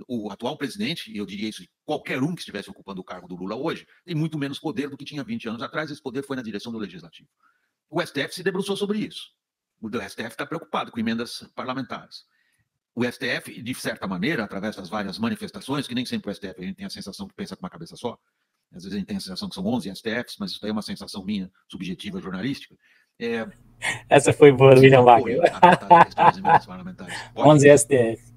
o atual presidente, e eu diria isso de qualquer um que estivesse ocupando o cargo do Lula hoje, tem muito menos poder do que tinha 20 anos atrás. Esse poder foi na direção do Legislativo. O STF se debruçou sobre isso. O STF está preocupado com emendas parlamentares. O STF, de certa maneira, através das várias manifestações, que nem sempre o STF, a gente tem a sensação que pensa com uma cabeça só, às vezes a gente tem a sensação que são 11 STFs, mas isso daí é uma sensação minha, subjetiva, jornalística. Essa foi boa, William Wagner. A tratar a questão das emendas parlamentares. 11 STF.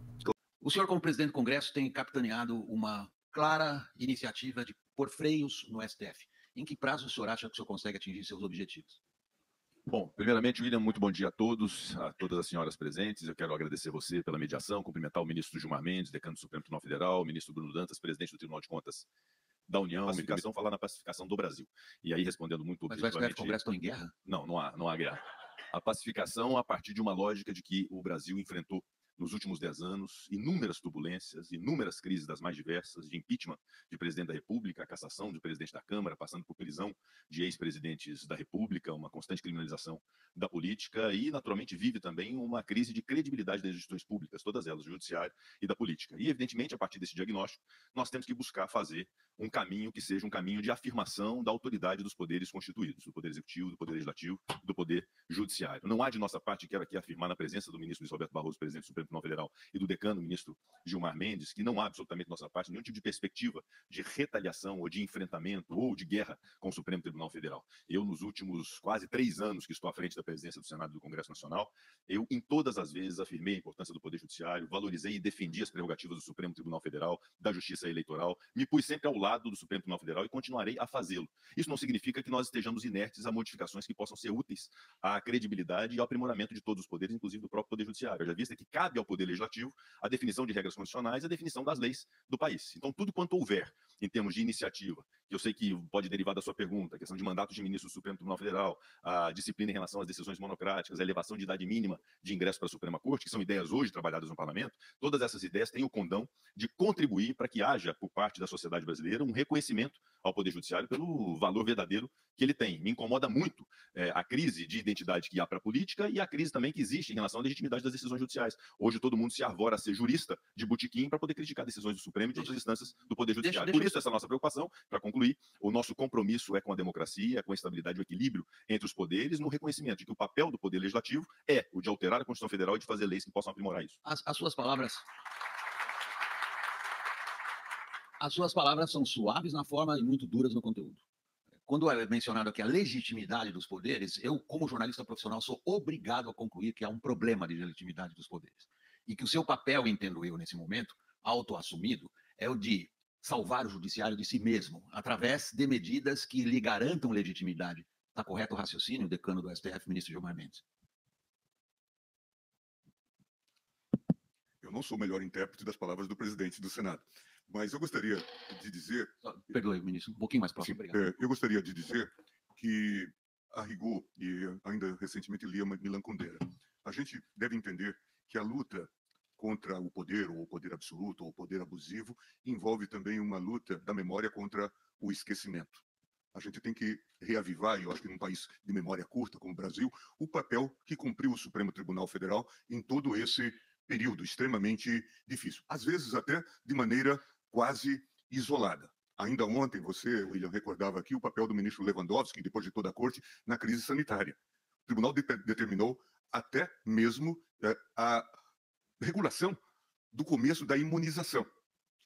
O senhor, como presidente do Congresso, tem capitaneado uma clara iniciativa de pôr freios no STF. Em que prazo o senhor acha que o senhor consegue atingir seus objetivos? Bom, primeiramente, William, muito bom dia a todas as senhoras presentes. Eu quero agradecer você pela mediação, cumprimentar o ministro Gilmar Mendes, decano do Supremo Tribunal Federal, o ministro Bruno Dantas, presidente do Tribunal de Contas da União, falar na pacificação do Brasil. E aí, respondendo muito objetivamente... Mas o STF e o Congresso estão em guerra? Não há guerra. A pacificação a partir de uma lógica de que o Brasil enfrentou nos últimos 10 anos, inúmeras turbulências, inúmeras crises das mais diversas, de impeachment de presidente da República, a cassação de presidente da Câmara, passando por prisão de ex-presidentes da República, uma constante criminalização da política e, naturalmente, vive também uma crise de credibilidade das instituições públicas, todas elas, do judiciário e da política. E, evidentemente, a partir desse diagnóstico, nós temos que buscar fazer um caminho que seja um caminho de afirmação da autoridade dos poderes constituídos, do Poder Executivo, do Poder Legislativo, do Poder Judiciário. Não há de nossa parte, quero aqui afirmar na presença do ministro Luiz Roberto Barroso, presidente do Supremo Tribunal Federal, e do decano, ministro Gilmar Mendes, que não há absolutamente de nossa parte nenhum tipo de perspectiva de retaliação ou de enfrentamento ou de guerra com o Supremo Tribunal Federal. Eu, nos últimos quase 3 anos que estou à frente da presidência do Senado e do Congresso Nacional, eu, em todas as vezes, afirmei a importância do Poder Judiciário, valorizei e defendi as prerrogativas do Supremo Tribunal Federal, da Justiça Eleitoral, me pus sempre ao lado do Supremo Tribunal Federal e continuarei a fazê-lo. Isso não significa que nós estejamos inertes a modificações que possam ser úteis à credibilidade e ao aprimoramento de todos os poderes, inclusive do próprio Poder Judiciário. Eu já vi que cabe ao Poder Legislativo a definição de regras constitucionais e a definição das leis do país. Então, tudo quanto houver em termos de iniciativa, que eu sei que pode derivar da sua pergunta, a questão de mandatos de ministros do Supremo Tribunal Federal, a disciplina em relação às decisões monocráticas, a elevação de idade mínima de ingresso para a Suprema Corte, que são ideias hoje trabalhadas no Parlamento, todas essas ideias têm o condão de contribuir para que haja, por parte da sociedade brasileira, um reconhecimento ao Poder Judiciário pelo valor verdadeiro que ele tem. Me incomoda muito a crise de identidade que há para a política e a crise também que existe em relação à legitimidade das decisões judiciais. Hoje todo mundo se arvora a ser jurista de botequim para poder criticar decisões do Supremo e de outras instâncias do Poder Judiciário. Por isso, essa nossa preocupação, para concluir, o nosso compromisso é com a democracia, com a estabilidade e o equilíbrio entre os poderes, no reconhecimento de que o papel do Poder Legislativo é o de alterar a Constituição Federal e de fazer leis que possam aprimorar isso. As suas palavras são suaves na forma e muito duras no conteúdo. Quando é mencionado aqui a legitimidade dos poderes, eu, como jornalista profissional, sou obrigado a concluir que há um problema de legitimidade dos poderes. E que o seu papel, entendo eu, nesse momento, autoassumido, é o de salvar o judiciário de si mesmo, através de medidas que lhe garantam legitimidade. Está correto o raciocínio, decano do STF, ministro Gilmar Mendes? Eu não sou o melhor intérprete das palavras do presidente do Senado, mas eu gostaria de dizer... Perdoe, ministro, um pouquinho mais próximo. Sim, obrigado. Eu gostaria de dizer que, a rigor, e ainda recentemente li a Milan Kundera, a gente deve entender que a luta contra o poder, ou o poder absoluto, ou o poder abusivo, envolve também uma luta da memória contra o esquecimento. A gente tem que reavivar, e eu acho que num país de memória curta como o Brasil, o papel que cumpriu o Supremo Tribunal Federal em todo esse período extremamente difícil. Às vezes até de maneira quase isolada. Ainda ontem, você, William, recordava aqui o papel do ministro Lewandowski, depois de toda a corte, na crise sanitária. O tribunal determinou até mesmo a regulação do começo da imunização.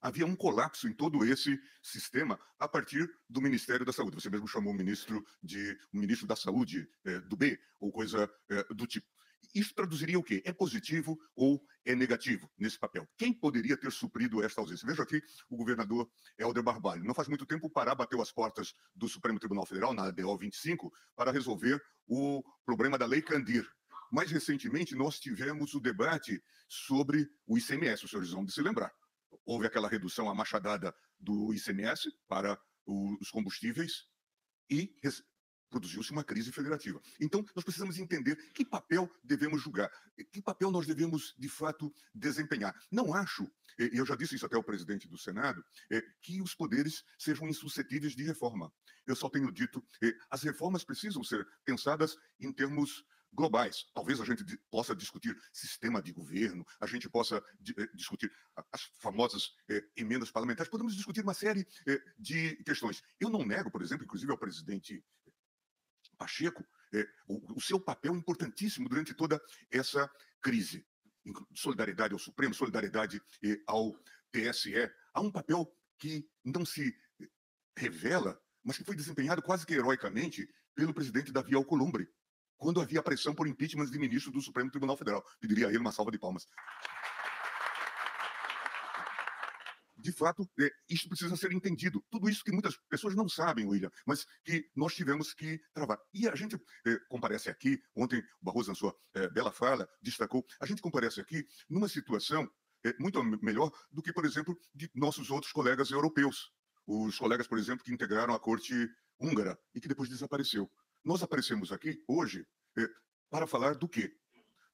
Havia um colapso em todo esse sistema a partir do Ministério da Saúde. Você mesmo chamou o ministro da Saúde do B, ou coisa do tipo. Isso traduziria o quê? É positivo ou é negativo nesse papel? Quem poderia ter suprido esta ausência? Veja aqui o governador Helder Barbalho. Não faz muito tempo o Pará bateu as portas do Supremo Tribunal Federal, na DO 25, para resolver o problema da Lei Candir. Mais recentemente, nós tivemos o debate sobre o ICMS, os senhores vão de se lembrar. Houve aquela redução à machadada do ICMS para os combustíveis e produziu-se uma crise federativa. Então, nós precisamos entender que papel devemos julgar, que papel nós devemos, de fato, desempenhar. Não acho, e eu já disse isso até ao presidente do Senado, que os poderes sejam insuscetíveis de reforma. Eu só tenho dito, as reformas precisam ser pensadas em termos globais. Talvez a gente possa discutir sistema de governo, a gente possa discutir as famosas emendas parlamentares, podemos discutir uma série de questões. Eu não nego, por exemplo, inclusive ao presidente Pacheco, o seu papel importantíssimo durante toda essa crise. Solidariedade ao Supremo, solidariedade ao TSE. Há um papel que não se revela, mas que foi desempenhado quase que heroicamente pelo presidente Davi Alcolumbre, quando havia pressão por impeachment de ministro do Supremo Tribunal Federal. Pediria a ele uma salva de palmas. De fato, isso precisa ser entendido. Tudo isso que muitas pessoas não sabem, William, mas que nós tivemos que travar. E a gente comparece aqui, ontem o Barroso, na sua bela fala, destacou, a gente comparece aqui numa situação muito melhor do que, por exemplo, de nossos outros colegas europeus. Os colegas, por exemplo, que integraram a corte húngara e que depois desapareceu. Nós aparecemos aqui hoje para falar do quê?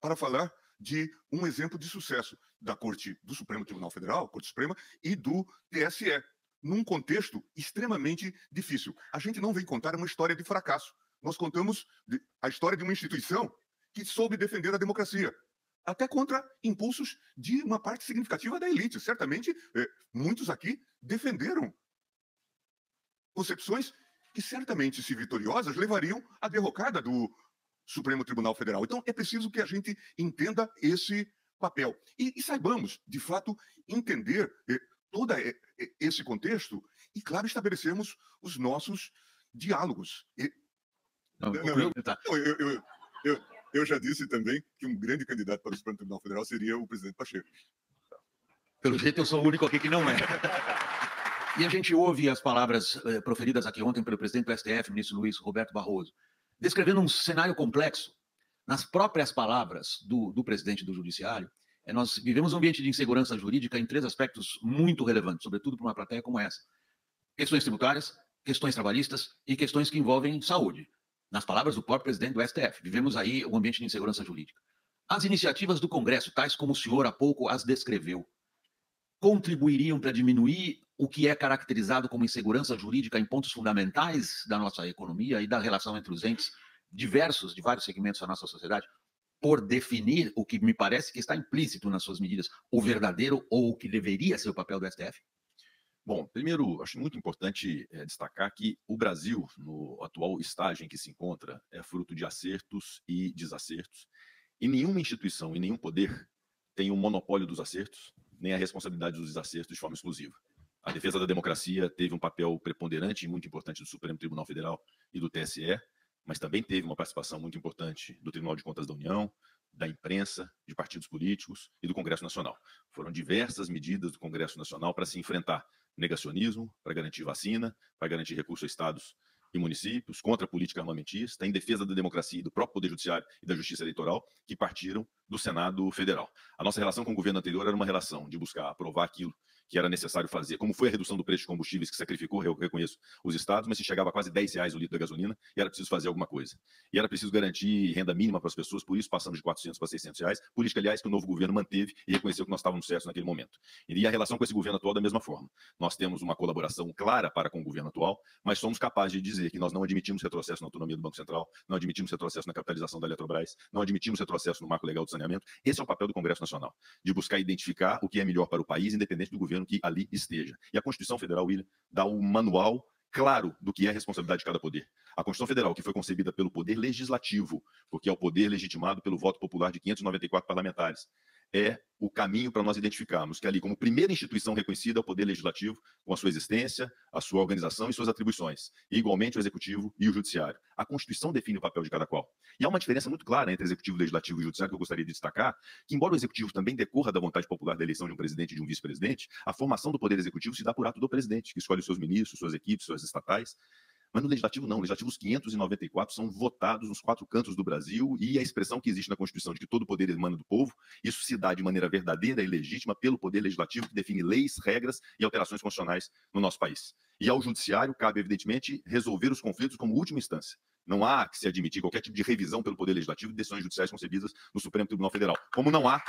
Para falar de um exemplo de sucesso da Corte do Supremo Tribunal Federal, Corte Suprema, e do TSE, num contexto extremamente difícil. A gente não vem contar uma história de fracasso. Nós contamos a história de uma instituição que soube defender a democracia, até contra impulsos de uma parte significativa da elite. Certamente, muitos aqui defenderam concepções que certamente, se vitoriosas, levariam à derrocada do Supremo Tribunal Federal. Então, é preciso que a gente entenda esse papel. E saibamos, de fato, entender todo esse contexto e, claro, estabelecermos os nossos diálogos. Eu já disse também que um grande candidato para o Supremo Tribunal Federal seria o presidente Pacheco. Pelo jeito, eu sou o único aqui que não é. E a gente ouve as palavras proferidas aqui ontem pelo presidente do STF, ministro Luiz Roberto Barroso, descrevendo um cenário complexo. Nas próprias palavras do presidente do Judiciário, nós vivemos um ambiente de insegurança jurídica em 3 aspectos muito relevantes, sobretudo para uma plateia como essa. Questões tributárias, questões trabalhistas e questões que envolvem saúde. Nas palavras do próprio presidente do STF, vivemos aí um ambiente de insegurança jurídica. As iniciativas do Congresso, tais como o senhor há pouco as descreveu, contribuiriam para diminuir o que é caracterizado como insegurança jurídica em pontos fundamentais da nossa economia e da relação entre os entes diversos, de vários segmentos da nossa sociedade, por definir o que me parece que está implícito nas suas medidas, o verdadeiro ou o que deveria ser o papel do STF? Bom, primeiro, acho muito importante destacar que o Brasil, no atual estágio em que se encontra, é fruto de acertos e desacertos, e nenhuma instituição e nenhum poder tem o monopólio dos acertos, nem a responsabilidade dos desacertos de forma exclusiva. A defesa da democracia teve um papel preponderante e muito importante do Supremo Tribunal Federal e do TSE, mas também teve uma participação muito importante do Tribunal de Contas da União, da imprensa, de partidos políticos e do Congresso Nacional. Foram diversas medidas do Congresso Nacional para se enfrentar negacionismo, para garantir vacina, para garantir recursos a estados e municípios, contra a política armamentista, em defesa da democracia e do próprio Poder Judiciário e da Justiça Eleitoral, que partiram do Senado Federal. A nossa relação com o governo anterior era uma relação de buscar aprovar aquilo que era necessário fazer, como foi a redução do preço de combustíveis que sacrificou, eu reconheço, os estados, mas se chegava a quase R$10 o litro da gasolina e era preciso fazer alguma coisa. E era preciso garantir renda mínima para as pessoas, por isso passamos de R$400 para R$600, política, aliás, que o novo governo manteve e reconheceu que nós estávamos certos naquele momento. E a relação com esse governo atual da mesma forma. Nós temos uma colaboração clara para com o governo atual, mas somos capazes de dizer que nós não admitimos retrocesso na autonomia do Banco Central, não admitimos retrocesso na capitalização da Eletrobras, não admitimos retrocesso no marco legal do saneamento. Esse é o papel do Congresso Nacional, de buscar identificar o que é melhor para o país, independente do governo que ali esteja. E a Constituição Federal, William, dá um manual claro do que é a responsabilidade de cada poder. A Constituição Federal, que foi concebida pelo Poder Legislativo, porque é o poder legitimado pelo voto popular de 594 parlamentares, é o caminho para nós identificarmos que ali, como primeira instituição reconhecida, é o Poder Legislativo, com a sua existência, a sua organização e suas atribuições, e igualmente o Executivo e o Judiciário. A Constituição define o papel de cada qual. E há uma diferença muito clara entre Executivo, Legislativo e Judiciário que eu gostaria de destacar, que embora o Executivo também decorra da vontade popular da eleição de um presidente e de um vice-presidente, a formação do Poder Executivo se dá por ato do presidente, que escolhe os seus ministros, suas equipes, suas estatais. Mas no Legislativo não. No Legislativo, os 594 são votados nos 4 cantos do Brasil e a expressão que existe na Constituição de que todo poder emana do povo, isso se dá de maneira verdadeira e legítima pelo Poder Legislativo, que define leis, regras e alterações constitucionais no nosso país. E ao Judiciário cabe, evidentemente, resolver os conflitos como última instância. Não há que se admitir qualquer tipo de revisão pelo Poder Legislativo de decisões judiciais concebidas no Supremo Tribunal Federal. Como não há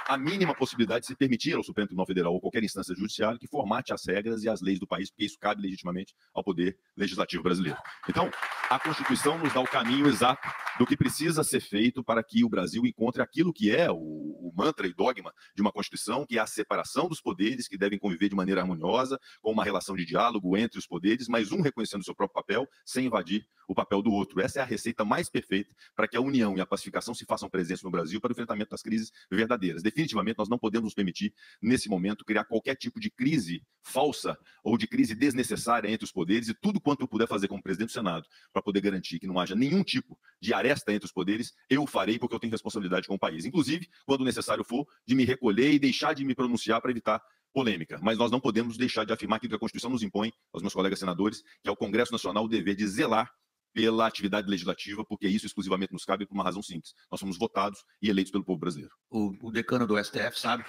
a mínima possibilidade de se permitir ao Supremo Tribunal Federal ou qualquer instância judiciária que formate as regras e as leis do país, porque isso cabe legitimamente ao Poder Legislativo brasileiro. Então, a Constituição nos dá o caminho exato do que precisa ser feito para que o Brasil encontre aquilo que é o mantra e dogma de uma Constituição, que é a separação dos poderes, que devem conviver de maneira harmoniosa, com uma relação de diálogo entre os poderes, mas um reconhecendo o seu próprio papel, sem invadir o papel do outro. Essa é a receita mais perfeita para que a união e a pacificação se façam presentes no Brasil para o enfrentamento das crises verdadeiras. Definitivamente, nós não podemos nos permitir, nesse momento, criar qualquer tipo de crise falsa ou de crise desnecessária entre os poderes, e tudo quanto eu puder fazer como presidente do Senado para poder garantir que não haja nenhum tipo de aresta entre os poderes, eu farei, porque eu tenho responsabilidade com o país. Inclusive, quando necessário for, de me recolher e deixar de me pronunciar para evitar polêmica. Mas nós não podemos deixar de afirmar que a Constituição nos impõe, aos meus colegas senadores, que é o Congresso Nacional o dever de zelar pela atividade legislativa, porque isso exclusivamente nos cabe por uma razão simples. Nós somos votados e eleitos pelo povo brasileiro. O decano do STF sabe,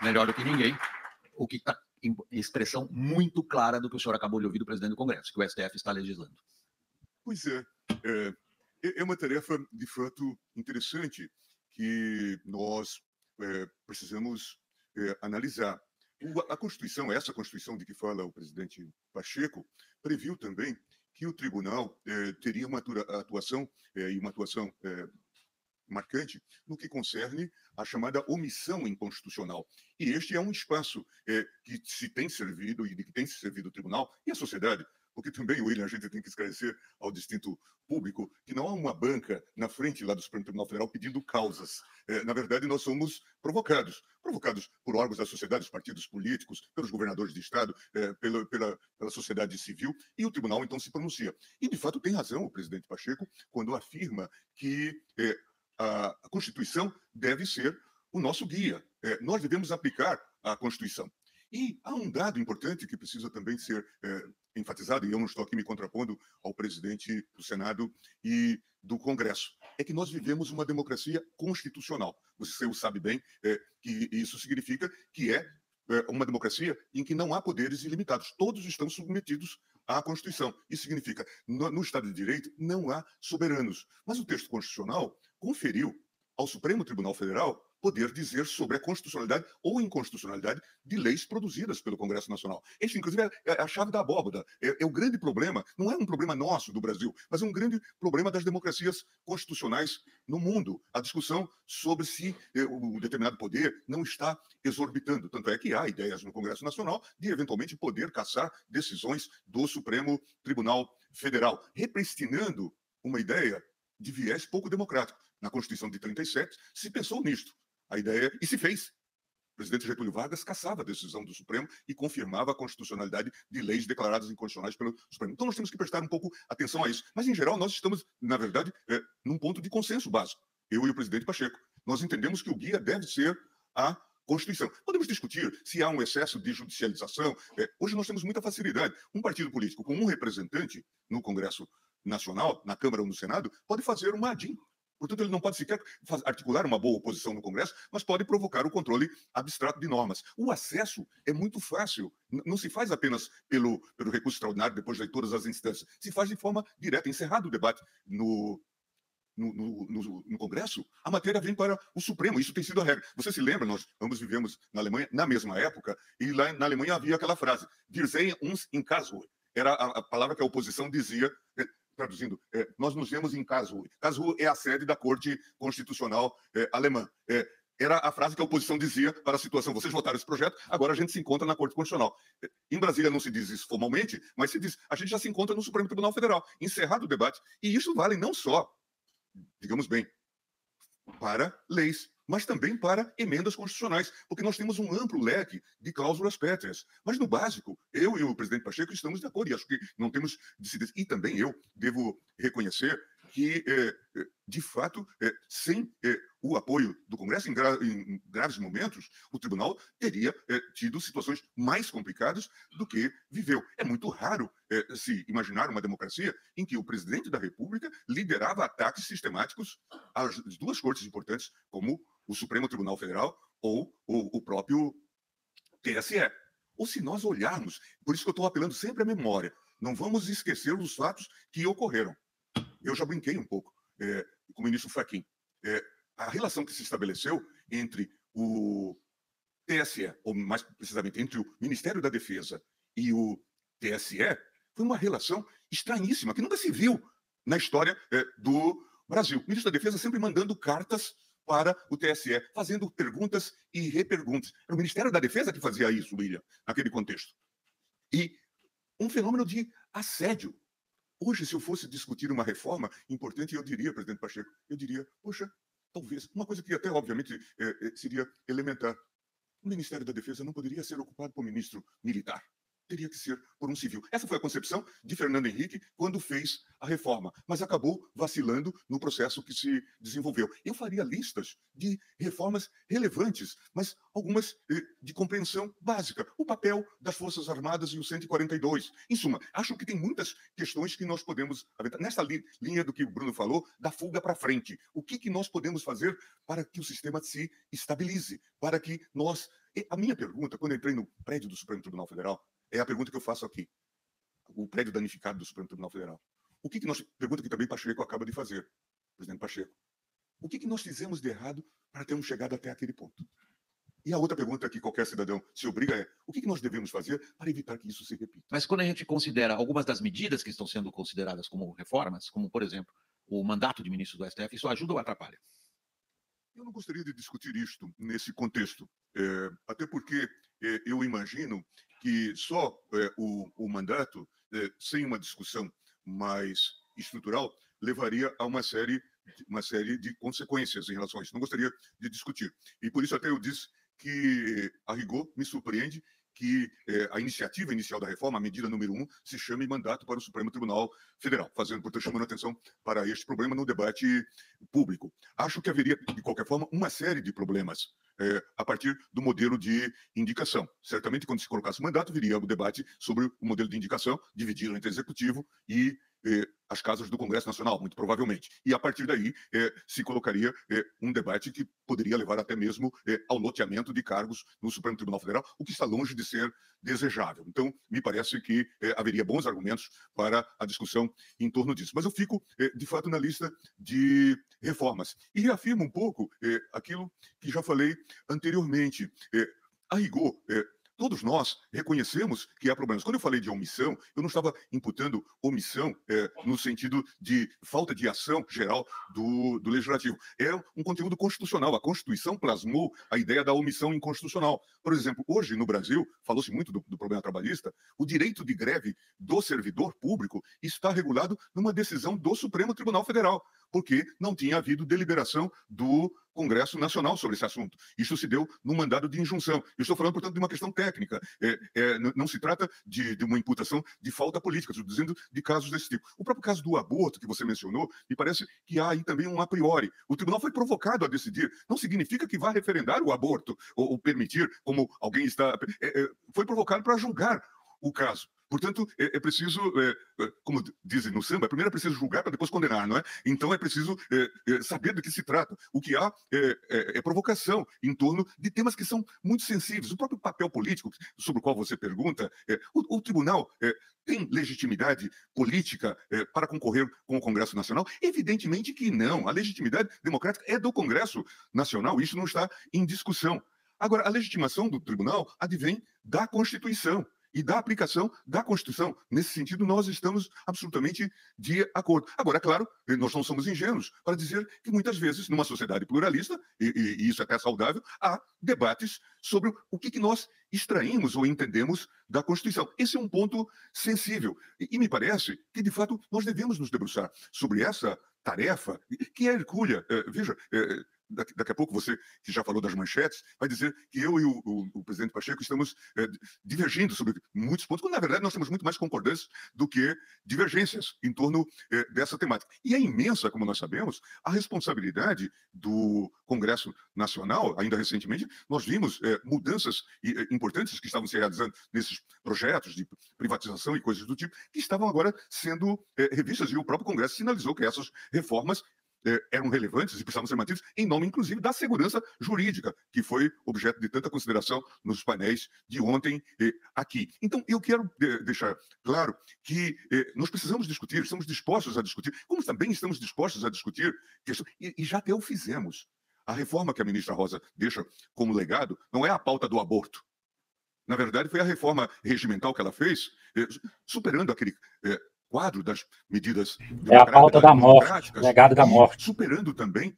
melhor do que ninguém, o que está em expressão muito clara do que o senhor acabou de ouvir do presidente do Congresso, que o STF está legislando. Pois é uma tarefa, de fato, interessante que nós precisamos analisar. A Constituição, essa Constituição de que fala o presidente Pacheco, previu também que o tribunal teria uma atuação e uma atuação marcante no que concerne a chamada omissão inconstitucional. E este é um espaço que se tem servido e de que tem se servido o tribunal e a sociedade, porque também, William, a gente tem que esclarecer ao distinto público que não há uma banca na frente lá do Supremo Tribunal Federal pedindo causas. Na verdade, nós somos provocados por órgãos da sociedade, os partidos políticos, pelos governadores de Estado, pela sociedade civil, e o tribunal, então, se pronuncia. E, de fato, tem razão o presidente Pacheco quando afirma que a Constituição deve ser o nosso guia. Nós devemos aplicar a Constituição. E há um dado importante que precisa também ser enfatizado, e eu não estou aqui me contrapondo ao presidente do Senado e do Congresso, é que nós vivemos uma democracia constitucional. Você o sabe bem, que isso significa que é uma democracia em que não há poderes ilimitados. Todos estão submetidos à Constituição. Isso significa, no Estado de Direito, não há soberanos. Mas o texto constitucional conferiu ao Supremo Tribunal Federal poder dizer sobre a constitucionalidade ou inconstitucionalidade de leis produzidas pelo Congresso Nacional. Este, inclusive, é a chave da abóbada. É o grande problema, não é um problema nosso do Brasil, mas é um grande problema das democracias constitucionais no mundo. A discussão sobre se o determinado poder não está exorbitando. Tanto é que há ideias no Congresso Nacional de, eventualmente, poder cassar decisões do Supremo Tribunal Federal, repristinando uma ideia de viés pouco democrático. Na Constituição de 37, se pensou nisto. A ideia, e se fez. O presidente Getúlio Vargas cassava a decisão do Supremo e confirmava a constitucionalidade de leis declaradas inconstitucionais pelo Supremo. Então, nós temos que prestar um pouco atenção a isso. Mas, em geral, nós estamos, na verdade, num ponto de consenso básico. Eu e o presidente Pacheco. Nós entendemos que o guia deve ser a Constituição. Podemos discutir se há um excesso de judicialização. Hoje nós temos muita facilidade. Um partido político com um representante no Congresso Nacional, na Câmara ou no Senado, pode fazer uma ADIM. Portanto, ele não pode sequer articular uma boa oposição no Congresso, mas pode provocar o controle abstrato de normas. O acesso é muito fácil. Não se faz apenas pelo recurso extraordinário, depois de todas as instâncias. Se faz de forma direta. Encerrado o debate no Congresso, a matéria vem para o Supremo. Isso tem sido a regra. Você se lembra, nós ambos vivemos na Alemanha na mesma época, e lá na Alemanha havia aquela frase, Wir sehen uns in Karlsruhe. Era a palavra que a oposição dizia, traduzindo, nós nos vemos em Karlsruhe. Karlsruhe é a sede da Corte Constitucional alemã. Era a frase que a oposição dizia para a situação. Vocês votaram esse projeto, agora a gente se encontra na Corte Constitucional. Em Brasília não se diz isso formalmente, mas se diz, a gente já se encontra no Supremo Tribunal Federal. Encerrado o debate. E isso vale não só, digamos bem, para leis, mas também para emendas constitucionais, porque nós temos um amplo leque de cláusulas pétreas. Mas, no básico, eu e o presidente Pacheco estamos de acordo, e acho que não temos de se... E também eu devo reconhecer que, de fato, sem o apoio do Congresso, em graves momentos, o tribunal teria tido situações mais complicadas do que viveu. É muito raro se imaginar uma democracia em que o presidente da República liderava ataques sistemáticos às duas cortes importantes, como o Supremo Tribunal Federal ou o próprio TSE. Ou se nós olharmos, por isso que eu estou apelando sempre à memória, não vamos esquecer os fatos que ocorreram. Eu já brinquei um pouco com o ministro Fachin. A relação que se estabeleceu entre o TSE, ou mais precisamente entre o Ministério da Defesa e o TSE, foi uma relação estranhíssima, que nunca se viu na história do Brasil. O ministro da Defesa sempre mandando cartas para o TSE, fazendo perguntas e reperguntas. Era o Ministério da Defesa que fazia isso, William, naquele contexto. E um fenômeno de assédio. Hoje, se eu fosse discutir uma reforma importante, eu diria, presidente Pacheco, eu diria, poxa, talvez, uma coisa que até, obviamente, seria elementar. O Ministério da Defesa não poderia ser ocupado por ministro militar. Teria que ser por um civil. Essa foi a concepção de Fernando Henrique quando fez a reforma, mas acabou vacilando no processo que se desenvolveu. Eu faria listas de reformas relevantes, mas algumas de compreensão básica. O papel das Forças Armadas e o 142. Em suma, acho que tem muitas questões que nós podemos aventar. Nessa linha do que o Bruno falou, da fuga para frente. O que nós podemos fazer para que o sistema se estabilize? Para que nós... A minha pergunta, quando eu entrei no prédio do Supremo Tribunal Federal, é a pergunta que eu faço aqui. O prédio danificado do Supremo Tribunal Federal. O que nós... Pergunta que também Pacheco acaba de fazer, presidente Pacheco. O que nós fizemos de errado para termos chegado até aquele ponto? E a outra pergunta que qualquer cidadão se obriga é: o que nós devemos fazer para evitar que isso se repita? Mas quando a gente considera algumas das medidas que estão sendo consideradas como reformas, como, por exemplo, o mandato de ministro do STF, isso ajuda ou atrapalha? Eu não gostaria de discutir isto nesse contexto, até porque eu imagino que só o mandato, sem uma discussão mais estrutural, levaria a uma série de consequências em relação a isso. Não gostaria de discutir. E por isso até eu disse que, a rigor, me surpreende que a iniciativa inicial da reforma, a medida número 1, se chame mandato para o Supremo Tribunal Federal, portanto, chamando atenção para este problema no debate público. Acho que haveria, de qualquer forma, uma série de problemas a partir do modelo de indicação. Certamente, quando se colocasse o mandato, viria o debate sobre o modelo de indicação, dividido entre executivo e as casas do Congresso Nacional, muito provavelmente. E, a partir daí, se colocaria um debate que poderia levar até mesmo ao loteamento de cargos no Supremo Tribunal Federal, o que está longe de ser desejável. Então, me parece que haveria bons argumentos para a discussão em torno disso. Mas eu fico, de fato, na lista de reformas. E reafirmo um pouco aquilo que já falei anteriormente. A rigor, todos nós reconhecemos que há problemas. Quando eu falei de omissão, eu não estava imputando omissão no sentido de falta de ação geral do Legislativo. É um conteúdo constitucional. A Constituição plasmou a ideia da omissão inconstitucional. Por exemplo, hoje no Brasil, falou-se muito do problema trabalhista, o direito de greve do servidor público está regulado numa decisão do Supremo Tribunal Federal, porque não tinha havido deliberação do Congresso Nacional sobre esse assunto. Isso se deu no mandado de injunção. Eu estou falando, portanto, de uma questão técnica. Não se trata de uma imputação de falta política, estou dizendo de casos desse tipo. O próprio caso do aborto, que você mencionou, me parece que há aí também um a priori. O tribunal foi provocado a decidir. Não significa que vá referendar o aborto ou permitir, como alguém está... Foi provocado para julgar o caso. Portanto, é preciso, como dizem no samba, primeiro é preciso julgar para depois condenar, não é? Então é preciso saber do que se trata. O que há é provocação em torno de temas que são muito sensíveis. O próprio papel político, sobre o qual você pergunta, o tribunal tem legitimidade política para concorrer com o Congresso Nacional? Evidentemente que não. A legitimidade democrática é do Congresso Nacional, isso não está em discussão. Agora, a legitimação do tribunal advém da Constituição e da aplicação da Constituição. Nesse sentido, nós estamos absolutamente de acordo. Agora, claro, nós não somos ingênuos para dizer que muitas vezes, numa sociedade pluralista, e isso é até saudável, há debates sobre o que nós extraímos ou entendemos da Constituição. Esse é um ponto sensível. E me parece que, de fato, nós devemos nos debruçar sobre essa tarefa que é hercúlea. Veja, daqui a pouco você, que já falou das manchetes, vai dizer que eu e o presidente Pacheco estamos divergindo sobre muitos pontos, quando, na verdade, nós temos muito mais concordâncias do que divergências em torno dessa temática. E é imensa, como nós sabemos, a responsabilidade do Congresso Nacional. Ainda recentemente, nós vimos mudanças importantes que estavam se realizando nesses projetos de privatização e coisas do tipo, que estavam agora sendo revistas, e o próprio Congresso sinalizou que essas reformas eram relevantes e precisavam ser mantidos em nome, inclusive, da segurança jurídica, que foi objeto de tanta consideração nos painéis de ontem aqui. Então, eu quero deixar claro que nós precisamos discutir, estamos dispostos a discutir, como também estamos dispostos a discutir, e já até o fizemos, a reforma que a ministra Rosa deixa como legado não é a pauta do aborto. Na verdade, foi a reforma regimental que ela fez, superando aquele quadro das medidas é a pauta da morte, legado da morte. Superando também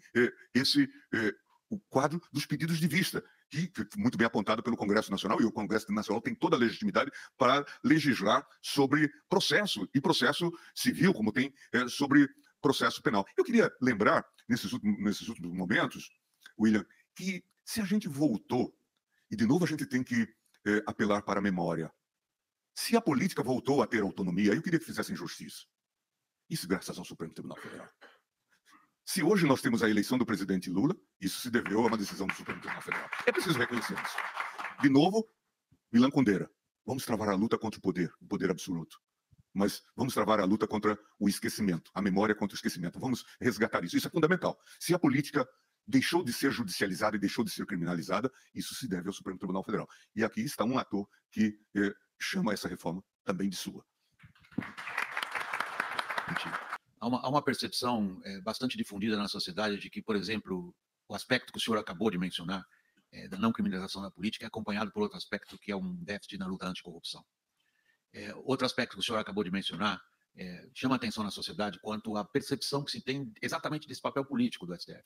o quadro dos pedidos de vista, que muito bem apontado pelo Congresso Nacional, e o Congresso Nacional tem toda a legitimidade para legislar sobre processo, e processo civil, como tem sobre processo penal. Eu queria lembrar, nesses últimos momentos, William, que se a gente voltou, e de novo a gente tem que apelar para a memória, se a política voltou a ter autonomia, eu queria que fizessem justiça. Isso graças ao Supremo Tribunal Federal. Se hoje nós temos a eleição do presidente Lula, isso se deveu a uma decisão do Supremo Tribunal Federal. É preciso reconhecer isso. De novo, Milan Kundera, vamos travar a luta contra o poder absoluto. Mas vamos travar a luta contra o esquecimento, a memória contra o esquecimento. Vamos resgatar isso. Isso é fundamental. Se a política deixou de ser judicializada e deixou de ser criminalizada, isso se deve ao Supremo Tribunal Federal. E aqui está um ator que chama essa reforma também de sua. Há uma percepção bastante difundida na sociedade de que, por exemplo, o aspecto que o senhor acabou de mencionar, da não criminalização da política, é acompanhado por outro aspecto que é um déficit na luta anticorrupção. Outro aspecto que o senhor acabou de mencionar chama atenção na sociedade quanto à percepção que se tem exatamente desse papel político do STF,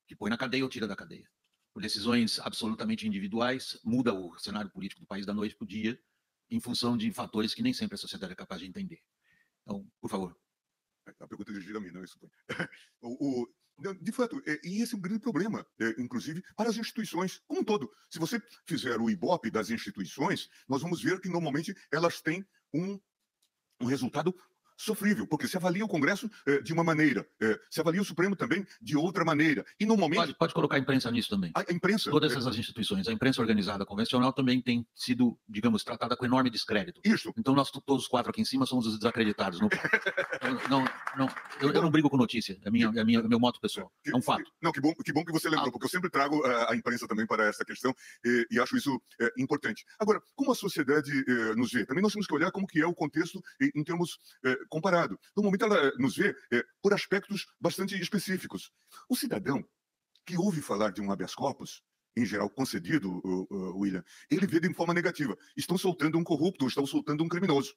que põe na cadeia ou tira da cadeia. Por decisões absolutamente individuais, muda o cenário político do país da noite para o dia, em função de fatores que nem sempre a sociedade é capaz de entender. Então, por favor. A pergunta é dirigida a mim, não é isso? De fato, e esse é um grande problema, inclusive, para as instituições como um todo. Se você fizer o Ibope das instituições, nós vamos ver que, normalmente, elas têm um resultado sofrível, porque se avalia o Congresso de uma maneira, se avalia o Supremo também de outra maneira. E, normalmente... Pode colocar a imprensa nisso também. A imprensa... Todas essas instituições, a imprensa organizada convencional também tem sido, digamos, tratada com enorme descrédito. Isso. Então, nós todos os quatro aqui em cima somos os desacreditados. Eu não brigo com notícia, é meu moto pessoal. É um fato. Não, que bom que você lembrou, porque eu sempre trago a imprensa também para essa questão e acho isso importante. Agora, como a sociedade nos vê? Também nós temos que olhar como que é o contexto em termos comparado. No momento, ela nos vê por aspectos bastante específicos. O cidadão que ouve falar de um habeas corpus, em geral concedido, William, ele vê de forma negativa. Estão soltando um corrupto, estão soltando um criminoso.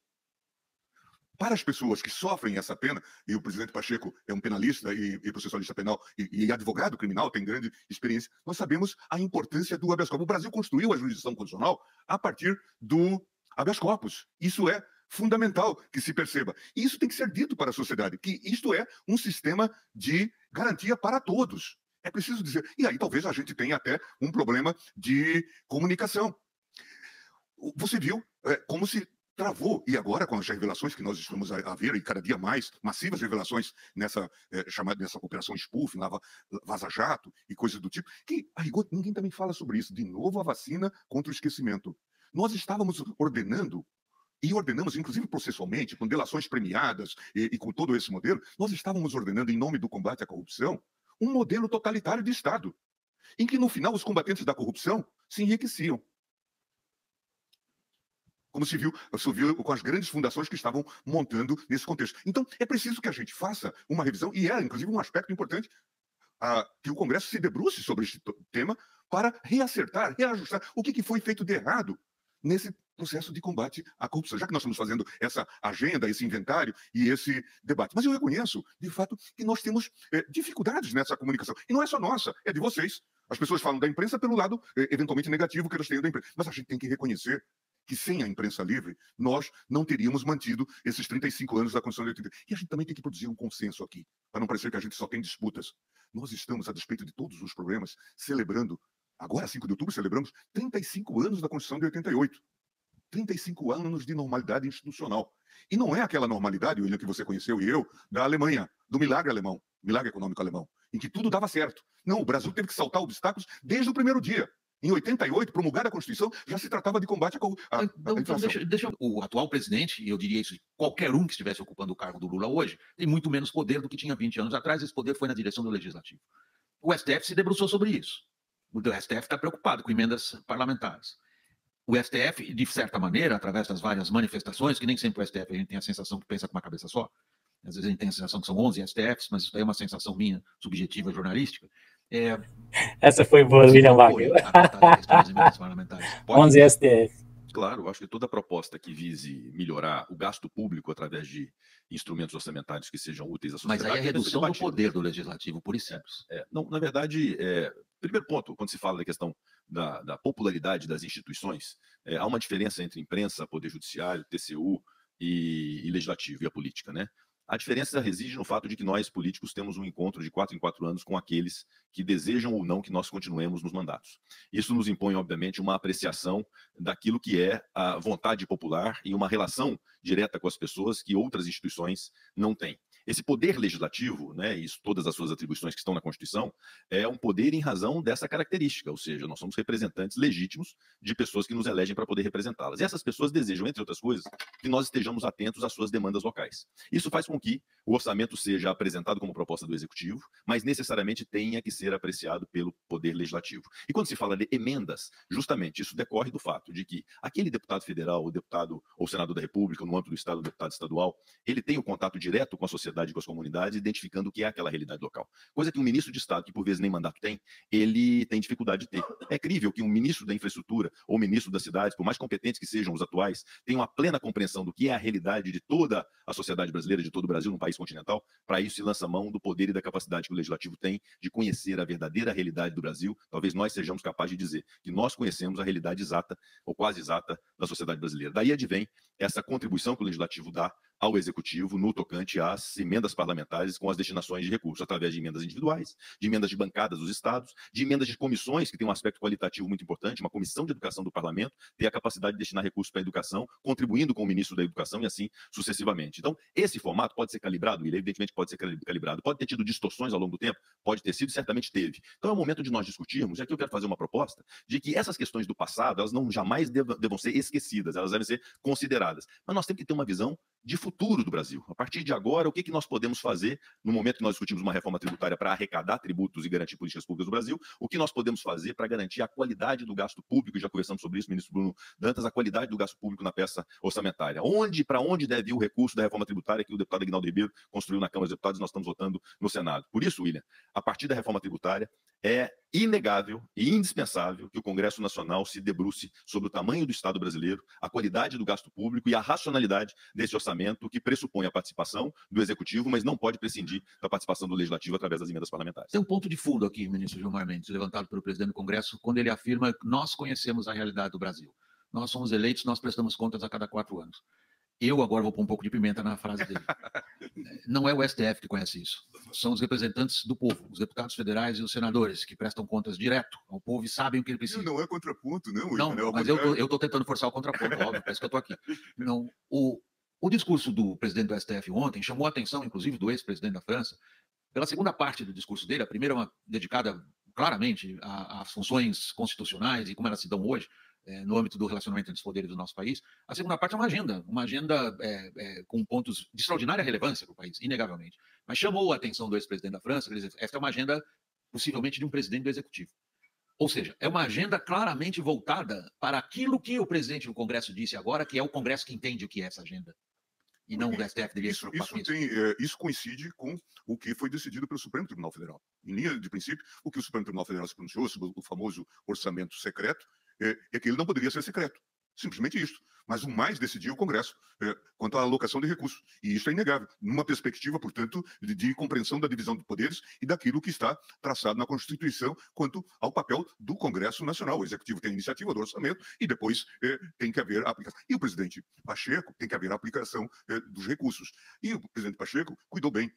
Para as pessoas que sofrem essa pena, e o presidente Pacheco é um penalista e processualista penal e advogado criminal, tem grande experiência, nós sabemos a importância do habeas corpus. O Brasil construiu a jurisdição constitucional a partir do habeas corpus. Isso é fundamental que se perceba. E isso tem que ser dito para a sociedade, que isto é um sistema de garantia para todos. É preciso dizer. E aí talvez a gente tenha até um problema de comunicação. Você viu como se travou, e agora com as revelações que nós estamos a ver, e cada dia mais massivas revelações nessa operação Spoof, Vaza Jato e coisas do tipo, que a rigor ninguém também fala sobre isso. De novo, a vacina contra o esquecimento. Nós estávamos ordenando, e ordenamos, inclusive processualmente, com delações premiadas e com todo esse modelo, nós estávamos ordenando, em nome do combate à corrupção, um modelo totalitário de Estado, em que, no final, os combatentes da corrupção se enriqueciam. Como se viu com as grandes fundações que estavam montando nesse contexto. Então, é preciso que a gente faça uma revisão, e inclusive, um aspecto importante, que o Congresso se debruce sobre este tema para reacertar, reajustar o que foi feito de errado nesse processo de combate à corrupção, já que nós estamos fazendo essa agenda, esse inventário e esse debate. Mas eu reconheço, de fato, que nós temos dificuldades nessa comunicação. E não é só nossa, é de vocês. As pessoas falam da imprensa pelo lado, eventualmente, negativo que elas têm da imprensa. Mas a gente tem que reconhecer que sem a imprensa livre, nós não teríamos mantido esses 35 anos da Constituição de 80. E a gente também tem que produzir um consenso aqui, para não parecer que a gente só tem disputas. Nós estamos, a despeito de todos os problemas, celebrando, agora 5 de outubro, celebramos 35 anos da Constituição de 88. 35 anos de normalidade institucional. E não é aquela normalidade, William, que você conheceu e eu, da Alemanha, do milagre alemão, milagre econômico alemão, em que tudo dava certo. Não, o Brasil teve que saltar obstáculos desde o primeiro dia. Em 88, promulgada a Constituição, já se tratava de combate à inflação. O atual presidente, e eu diria isso de qualquer um que estivesse ocupando o cargo do Lula hoje, tem muito menos poder do que tinha 20 anos atrás. Esse poder foi na direção do Legislativo. O STF se debruçou sobre isso. O STF está preocupado com emendas parlamentares. O STF, de certa maneira, através das várias manifestações, que nem sempre o STF a gente tem a sensação que pensa com uma cabeça só, às vezes a gente tem a sensação que são 11 STFs, mas isso daí é uma sensação minha, subjetiva, jornalística, Essa foi boa, William Wagner. 11 STF. Claro, eu acho que toda proposta que vise melhorar o gasto público através de instrumentos orçamentários que sejam úteis à sociedade... Mas aí é a redução do poder do legislativo, pura e simples. Não, na verdade, primeiro ponto, quando se fala da questão da popularidade das instituições, há uma diferença entre imprensa, poder judiciário, TCU e legislativo e a política, né? A diferença reside no fato de que nós, políticos, temos um encontro de 4 em 4 anos com aqueles que desejam ou não que nós continuemos nos mandatos. Isso nos impõe, obviamente, uma apreciação daquilo que é a vontade popular e uma relação direta com as pessoas que outras instituições não têm. Esse poder legislativo, né, e todas as suas atribuições que estão na Constituição, é um poder em razão dessa característica, ou seja, nós somos representantes legítimos de pessoas que nos elegem para poder representá-las. E essas pessoas desejam, entre outras coisas, que nós estejamos atentos às suas demandas locais. Isso faz com que o orçamento seja apresentado como proposta do Executivo, mas necessariamente tenha que ser apreciado pelo Poder Legislativo. E quando se fala de emendas, justamente isso decorre do fato de que aquele deputado federal, o deputado ou senador da República, no âmbito do Estado, o deputado estadual, ele tem o contato direto com a sociedade e com as comunidades, identificando o que é aquela realidade local. Coisa que um ministro de Estado, que por vezes nem mandato tem, ele tem dificuldade de ter. É crível que um ministro da infraestrutura ou ministro das cidades, por mais competentes que sejam os atuais, tenham a plena compreensão do que é a realidade de toda a sociedade brasileira, de todo o Brasil, num país continental. Para isso se lança mão do poder e da capacidade que o Legislativo tem de conhecer a verdadeira realidade do Brasil. Talvez nós sejamos capazes de dizer que nós conhecemos a realidade exata, ou quase exata, da sociedade brasileira. Daí advém essa contribuição que o Legislativo dá ao Executivo no tocante às emendas parlamentares com as destinações de recursos, através de emendas individuais, de emendas de bancadas dos estados, de emendas de comissões, que tem um aspecto qualitativo muito importante. Uma comissão de educação do parlamento tem a capacidade de destinar recursos para a educação, contribuindo com o ministro da Educação e assim sucessivamente. Então, esse formato pode ser calibrado, ele evidentemente pode ser calibrado, pode ter tido distorções ao longo do tempo, pode ter sido, certamente teve. Então, é o momento de nós discutirmos, e aqui eu quero fazer uma proposta, de que essas questões do passado, elas não jamais devam ser esquecidas, elas devem ser consideradas. Mas nós temos que ter uma visão de futuro do Brasil. A partir de agora, o que nós podemos fazer no momento que nós discutimos uma reforma tributária para arrecadar tributos e garantir políticas públicas do Brasil? O que nós podemos fazer para garantir a qualidade do gasto público? Já conversamos sobre isso, ministro Bruno Dantas, a qualidade do gasto público na peça orçamentária. Para onde deve ir o recurso da reforma tributária que o deputado Aguinaldo Ribeiro construiu na Câmara dos Deputados e nós estamos votando no Senado? Por isso, William, a partir da reforma tributária, é inegável e indispensável que o Congresso Nacional se debruce sobre o tamanho do Estado brasileiro, a qualidade do gasto público e a racionalidade desse orçamento que pressupõe a participação do Executivo, mas não pode prescindir da participação do Legislativo através das emendas parlamentares. Tem um ponto de fundo aqui, ministro Gilmar Mendes, levantado pelo presidente do Congresso, quando ele afirma que nós conhecemos a realidade do Brasil. Nós somos eleitos, nós prestamos contas a cada 4 anos. Eu agora vou pôr um pouco de pimenta na frase dele. Não é o STF que conhece isso. São os representantes do povo, os deputados federais e os senadores, que prestam contas direto ao povo e sabem o que ele precisa. Não é contraponto, não. Não, mas eu estou tentando forçar o contraponto, óbvio, parece que eu estou aqui. Não, o discurso do presidente do STF ontem chamou a atenção, inclusive, do ex-presidente da França, pela segunda parte do discurso dele. A primeira é uma dedicada claramente às funções constitucionais e como elas se dão hoje, no âmbito do relacionamento entre os poderes do nosso país. A segunda parte é uma agenda com pontos de extraordinária relevância para o país, inegavelmente. Mas chamou a atenção do ex-presidente da França, ele diz, esta é uma agenda possivelmente de um presidente do Executivo. Ou seja, é uma agenda claramente voltada para aquilo que o presidente do Congresso disse agora, que é o Congresso que entende o que é essa agenda. E não o STF deveria se preocupar com isso. Isso coincide com o que foi decidido pelo Supremo Tribunal Federal. Em linha de princípio, o que o Supremo Tribunal Federal se pronunciou sobre o famoso orçamento secreto é que ele não poderia ser secreto. Simplesmente isso. Mas o mais decidiu o Congresso quanto à alocação de recursos. E isso é inegável, numa perspectiva, portanto, de compreensão da divisão de poderes e daquilo que está traçado na Constituição quanto ao papel do Congresso Nacional. O Executivo tem a iniciativa do orçamento e depois tem que haver a aplicação. E o presidente Pacheco tem que haver a aplicação dos recursos. E o presidente Pacheco cuidou bem.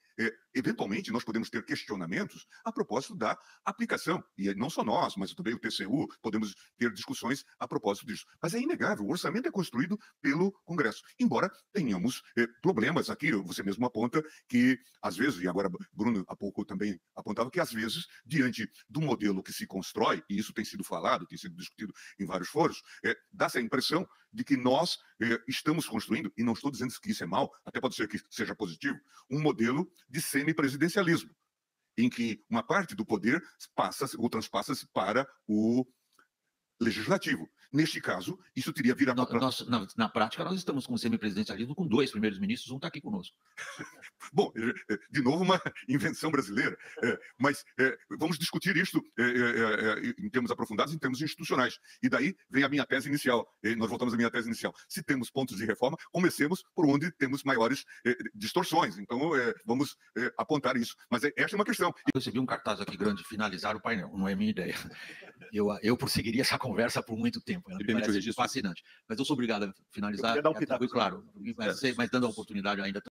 Eventualmente, nós podemos ter questionamentos a propósito da aplicação. E não só nós, mas também o TCU, podemos ter discussões a propósito disso. Mas é inegável, o orçamento é construído pelo Congresso. Embora tenhamos problemas aqui, você mesmo aponta que, às vezes, e agora Bruno há pouco também apontava que, às vezes, diante do modelo que se constrói, e isso tem sido falado, tem sido discutido em vários fóruns, dá-se a impressão de que nós estamos construindo, e não estou dizendo que isso é mal, até pode ser que seja positivo, um modelo de semipresidencialismo, em que uma parte do poder passa ou transpassa-se para o legislativo. Neste caso, isso teria virado... Na prática, nós estamos com o semipresidencialismo com 2 primeiros ministros, um está aqui conosco. Bom, de novo, uma invenção brasileira, mas vamos discutir isto em termos aprofundados, em termos institucionais. E daí vem a minha tese inicial. Nós voltamos à minha tese inicial. Se temos pontos de reforma, comecemos por onde temos maiores distorções. Então, vamos apontar isso. Mas esta é uma questão. Eu recebi um cartaz aqui grande, finalizar o painel, não é minha ideia. Eu prosseguiria essa conversa por muito tempo. Ela me parece fascinante. Mas eu sou obrigado a finalizar. Eu queria dar um pitaco. Claro, mas dando a oportunidade ainda